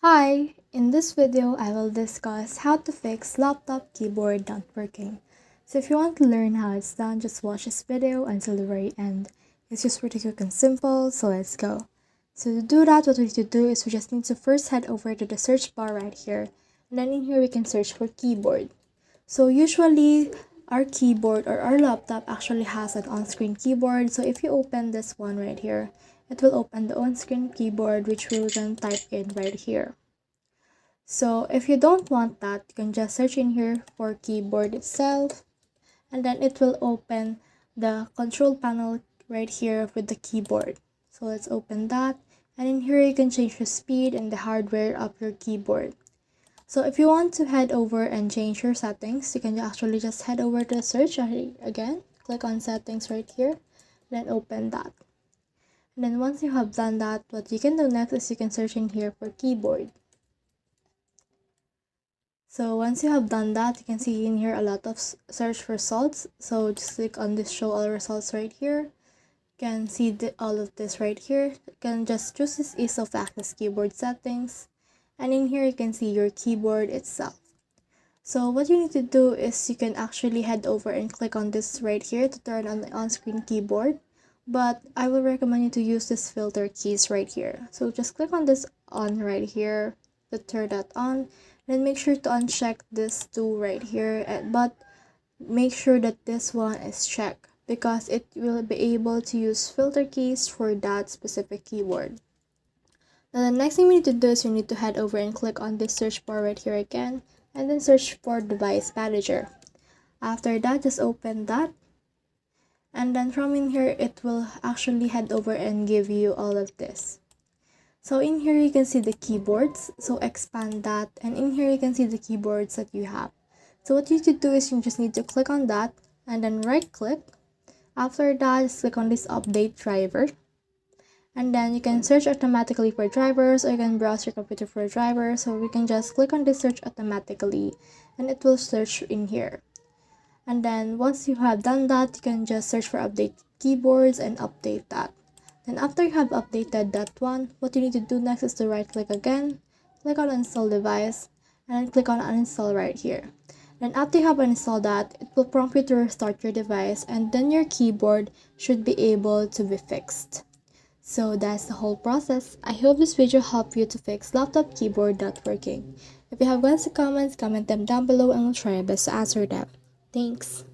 Hi! In this video, I will discuss how to fix laptop keyboard not working. So if you want to learn how it's done, just watch this video until the very end. It's just pretty quick and simple, so let's go. So to do that, what we need to do is we just need to first head over to the search bar right here. And then in here, we can search for keyboard. So usually, our keyboard or our laptop actually has an on-screen keyboard. So if you open this one right here, it will open the on-screen keyboard, which we can type in right here. So if you don't want that, you can just search in here for keyboard itself, and then it will open the control panel right here with the keyboard. So let's open that, and in here you can change the speed and the hardware of your keyboard. So if you want to head over and change your settings, you can actually just head over to the search again, click on settings right here, then open that. And then once you have done that, what you can do next is you can search in here for keyboard. So once you have done that, you can see in here a lot of search results. So just click on this show all results right here. You can see all of this right here. You can just choose this ease of access keyboard settings. And in here, you can see your keyboard itself. So what you need to do is you can actually head over and click on this right here to turn on the on-screen keyboard. But I will recommend you to use this filter keys right here. So just click on this on right here to turn that on. Then make sure to uncheck this two right here, but make sure that this one is checked because it will be able to use filter keys for that specific keyboard. Now the next thing we need to do is we need to head over and click on this search bar right here again, and then search for device manager. After that, just open that, and then from in here it will actually head over and give you all of this. So in here you can see the keyboards, so expand that, and in here you can see the keyboards that you have. So what you need to do is you just need to click on that and then right click. After that, just click on this update driver, and then you can search automatically for drivers, or you can browse your computer for a driver. So we can just click on this search automatically and it will search in here. And then once you have done that, you can just search for update keyboards and update that. Then after you have updated that one, what you need to do next is to right click again, click on install device, and then click on uninstall right here. Then after you have installed that, it will prompt you to restart your device, and then your keyboard should be able to be fixed. So that's the whole process. I hope this video helped you to fix laptop keyboard not working. If you have questions or comments, comment them down below and we'll try our best to answer them. Thanks.